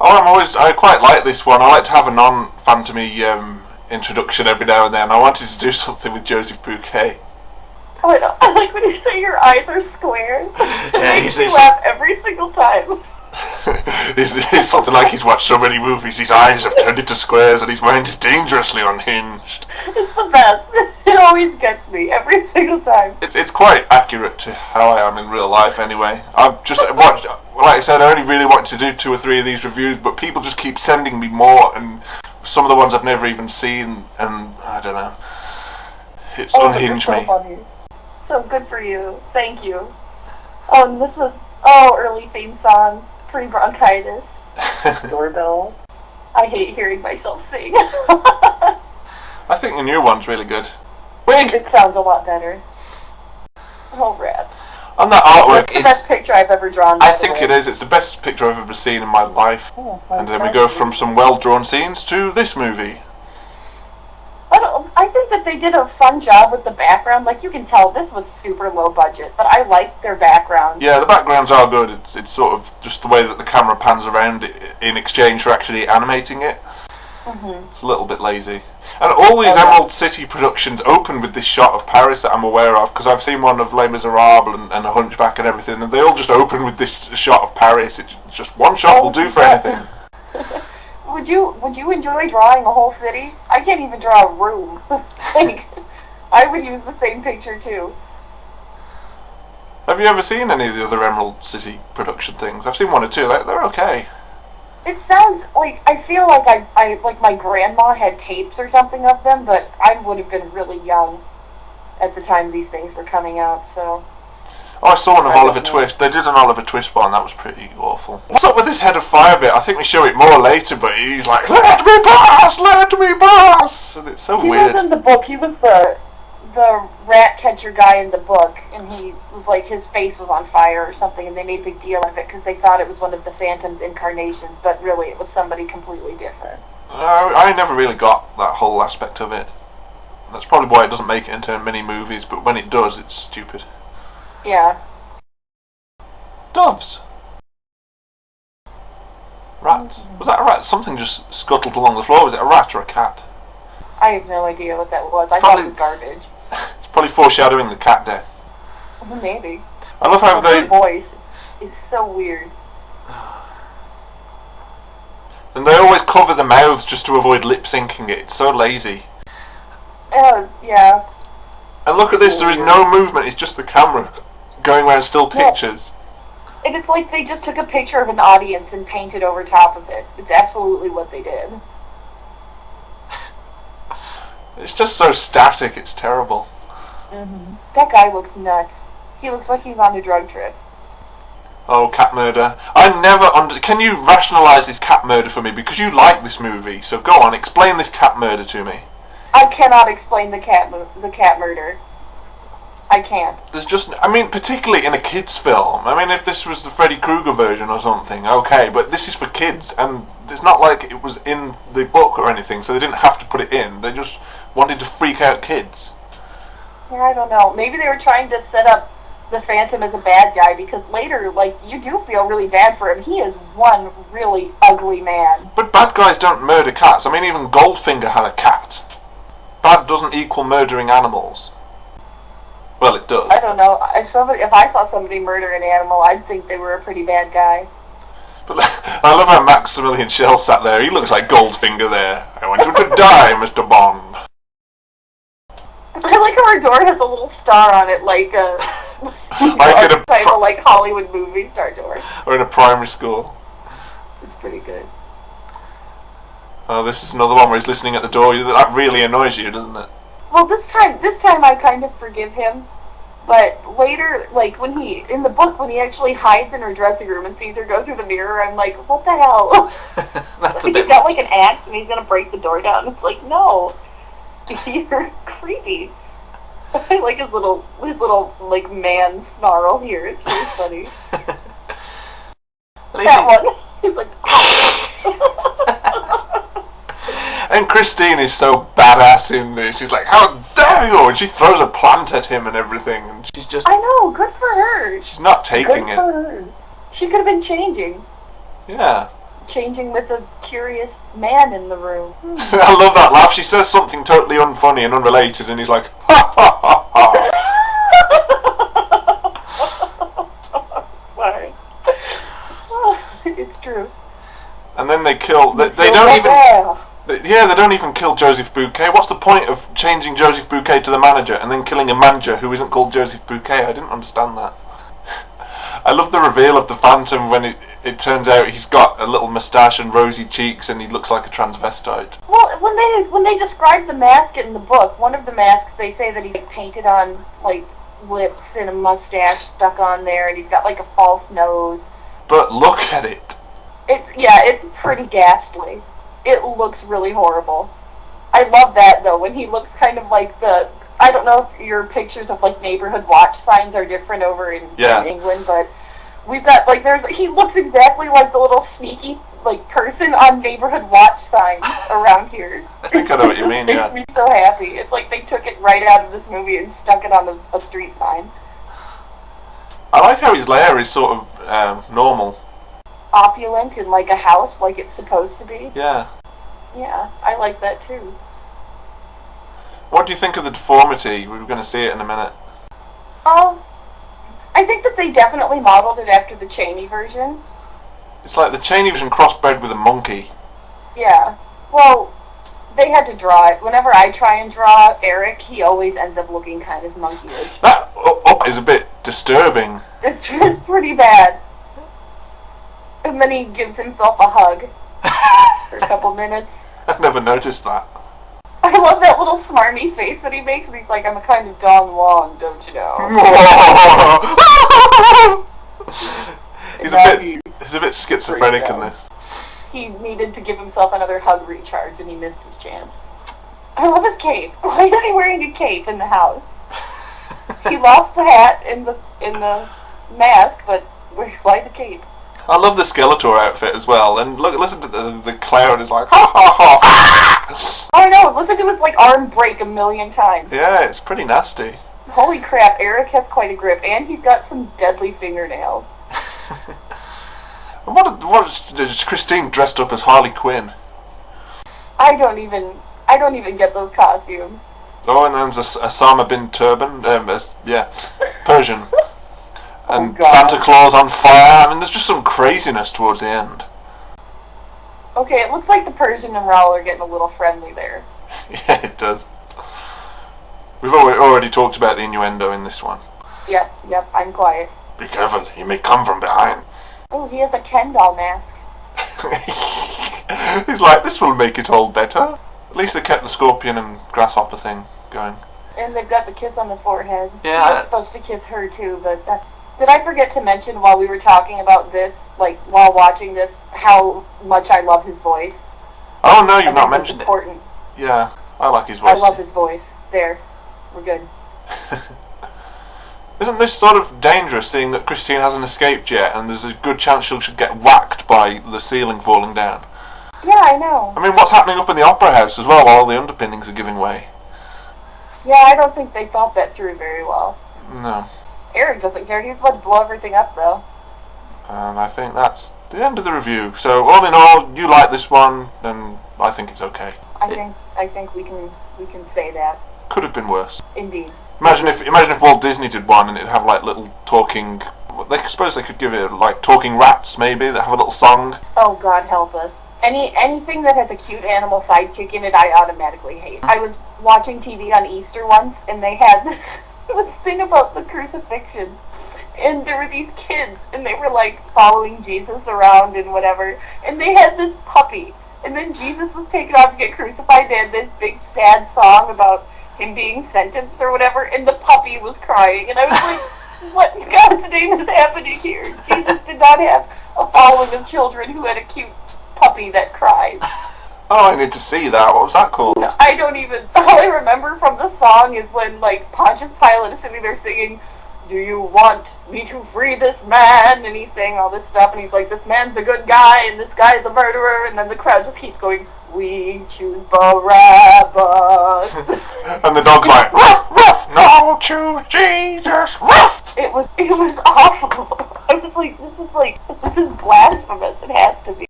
I quite like this one. I like to have a non-Phantom-y introduction every now and then. I wanted to do something with Joseph Bouquet. Oh, I like when you say your eyes are square. It makes me laugh every single time. It's something like he's watched so many movies, his eyes have turned into squares and his mind is dangerously unhinged. It's the best. It always gets me, every single time. It's quite accurate to how I am in real life anyway. I've just watched, like I said, I only really wanted to do 2 or 3 of these reviews, but people just keep sending me more, and some of the ones I've never even seen, and I don't know. It's unhinged me. Funny. So good for you. Thank you. Oh, and this was, early theme song. Pre-bronchitis. Doorbell. I hate hearing myself sing. I think the new one's really good. Wig! It sounds a lot better. Oh, rats. And that artwork is the best picture I've ever drawn. I think it is. It's the best picture I've ever seen in my life. Oh, and then we go from some well-drawn scenes to this movie. I think that they did a fun job with the background. Like, you can tell this was super low budget, but I liked their background. Yeah, the backgrounds are good. It's sort of just the way that the camera pans around it in exchange for actually animating it. It's a little bit lazy. And all these Emerald City productions open with this shot of Paris that I'm aware of, because I've seen one of Les Miserables and A Hunchback and everything, and they all just open with this shot of Paris. It's just one shot will do for anything. Would you enjoy drawing a whole city? I can't even draw a room. Like, I would use the same picture too. Have you ever seen any of the other Emerald City production things? I've seen 1 or 2. They're okay. It sounds like, I feel like I like my grandma had tapes or something of them, but I would have been really young at the time these things were coming out, so... Oh, I saw one of Oliver Twist. They did an Oliver Twist one, that was pretty awful. What's up with this head of fire bit? I think we show it more later, but he's like, let me pass! Let me pass! And it's so weird. He was in the book, he was the rat catcher guy in the book, and he was like, his face was on fire or something, and they made a big deal of it because they thought it was one of the Phantom's incarnations, but really it was somebody completely different. I never really got that whole aspect of it. That's probably why it doesn't make it into many movies, but when it does, it's stupid. Yeah. Doves. Rats. Was that a rat? Something just scuttled along the floor. Was it a rat or a cat? I have no idea what that was. I thought it was garbage. It's probably foreshadowing the cat death. Maybe. I love how their voice is so weird. And they always cover the mouths just to avoid lip syncing it. It's so lazy. Yeah. And look at this. There is no movement. It's just the camera going around still pictures. And it's like they just took a picture of an audience and painted over top of it. It's absolutely what they did. It's just so static, it's terrible. That guy looks nuts. He looks like he's on a drug trip. Oh, cat murder. I never Can you rationalise this cat murder for me? Because you like this movie, so go on, explain this cat murder to me. I cannot explain the cat murder. I can't. There's just, I mean, particularly in a kids' film. I mean, if this was the Freddy Krueger version or something, okay, but this is for kids, and it's not like it was in the book or anything, so they didn't have to put it in. They just wanted to freak out kids. Yeah, I don't know. Maybe they were trying to set up the Phantom as a bad guy, because later, like, you do feel really bad for him. He is one really ugly man. But bad guys don't murder cats. I mean, even Goldfinger had a cat. Bad doesn't equal murdering animals. Well, it does. I don't know. If I saw somebody murder an animal, I'd think they were a pretty bad guy. But I love how Maximilian Schell sat there. He looks like Goldfinger there. I want you to die, Mr. Bond. I like how our door has a little star on it, like a like Hollywood movie star door. Or in a primary school. It's pretty good. Oh, this is another one where he's listening at the door. That really annoys you, doesn't it? Well, this time I kind of forgive him, but later, like in the book, when he actually hides in her dressing room and sees her go through the mirror, I'm like, what the hell? He's got like an axe and he's gonna break the door down. It's like, no, you're creepy. I like his little like man snarl here. It's really funny. That one. He's like, And Christine is so badass in this. She's like, how dare you! And she throws a plant at him and everything. And she's just... I know, good for her. She's not taking Good for her. She could have been changing. Yeah. changing with a curious man in the room. I love that laugh. She says something totally unfunny and unrelated, and he's like, ha ha ha ha. Sorry. It's true. And then they kill. They don't even. They don't even kill Joseph Bouquet. What's the point of changing Joseph Bouquet to the manager and then killing a manager who isn't called Joseph Bouquet? I didn't understand that. I love the reveal of the Phantom when it turns out he's got a little moustache and rosy cheeks and he looks like a transvestite. Well, when they describe the mask in the book, one of the masks, they say that he's painted on like lips and a mustache stuck on there, and he's got like a false nose. But look at it. It's pretty ghastly. It looks really horrible. I love that though, when he looks kind of like I don't know if your pictures of like neighborhood watch signs are different over in England, but we've got he looks exactly like the little sneaky like person on neighborhood watch signs around here. I think I know what you mean. It makes me so happy. It's like they took it right out of this movie and stuck it on a street sign. I like how his lair is sort of normal. Opulent and like a house, like it's supposed to be. Yeah. Yeah, I like that too. What do you think of the deformity? We were going to see it in a minute. I think that they definitely modeled it after the Chaney version. It's like the Chaney version crossbred with a monkey. Yeah. Well, they had to draw it. Whenever I try and draw Eric, he always ends up looking kind of monkeyish. That up is a bit disturbing. It's pretty bad. And then he gives himself a hug for a couple minutes. I never noticed that. I love that little smarmy face that he makes, and he's like, I'm a kind of Don Juan, don't you know? He's a bit schizophrenic in this. He needed to give himself another hug recharge, and he missed his chance. I love his cape. Why is he wearing a cape in the house? He lost the hat in the mask, but why the cape? I love the Skeletor outfit as well, and listen to the clown is like, ha ha ha! Oh, I know, it looks like it was like arm break a million times. Yeah, it's pretty nasty. Holy crap, Eric has quite a grip, and he's got some deadly fingernails. What is Christine dressed up as Harley Quinn? I don't even get those costumes. Oh, and then there's Osama bin Turban, Persian. And Santa Claus on fire. I mean, there's just some craziness towards the end. Okay, it looks like the Persian and Raoul are getting a little friendly there. Yeah, it does. We've already talked about the innuendo in this one. Yep, I'm quiet. Be careful, he may come from behind. Oh, he has a Ken doll mask. He's like, this will make it all better. At least they kept the scorpion and grasshopper thing going. And they've got the kiss on the forehead. Yeah. He was supposed to kiss her too, but that's... Did I forget to mention while we were talking about this, like while watching this, how much I love his voice? Oh no, you've not mentioned it. Important. Yeah, I like his voice. I love his voice. There, we're good. Isn't this sort of dangerous, seeing that Christine hasn't escaped yet, and there's a good chance she'll get whacked by the ceiling falling down? Yeah, I know. I mean, what's happening up in the opera house as well, while all the underpinnings are giving way? Yeah, I don't think they thought that through very well. No. Eric doesn't care. He's about to blow everything up, though. And I think that's the end of the review. So, all in all, you like this one, and I think it's okay. I think we can say that. Could have been worse. Indeed. Imagine if Walt Disney did one and it'd have like little talking. Suppose they could give it like talking rats, maybe that have a little song. Oh God, help us! Anything that has a cute animal sidekick in it, I automatically hate. I was watching TV on Easter once, and they had this thing about the crucifixion, and there were these kids, and they were like following Jesus around and whatever, and they had this puppy, and then Jesus was taken out to get crucified. They had this big sad song about him being sentenced or whatever, and the puppy was crying, and I was like, what in God's name is happening here? Jesus did not have a following of children who had a cute puppy that cried. Oh, I need to see that. What was that called? I don't even... All I remember from the song is when, like, Pontius Pilate is sitting there singing, do you want me to free this man? And he's saying all this stuff, and he's like, this man's a good guy, and this guy's a murderer, and then the crowd just keeps going, we choose Barabbas. And the dog's like, ruff, ruff, no, choose Jesus, ruff. It was awful. I was like, this is blasphemous. It has to be.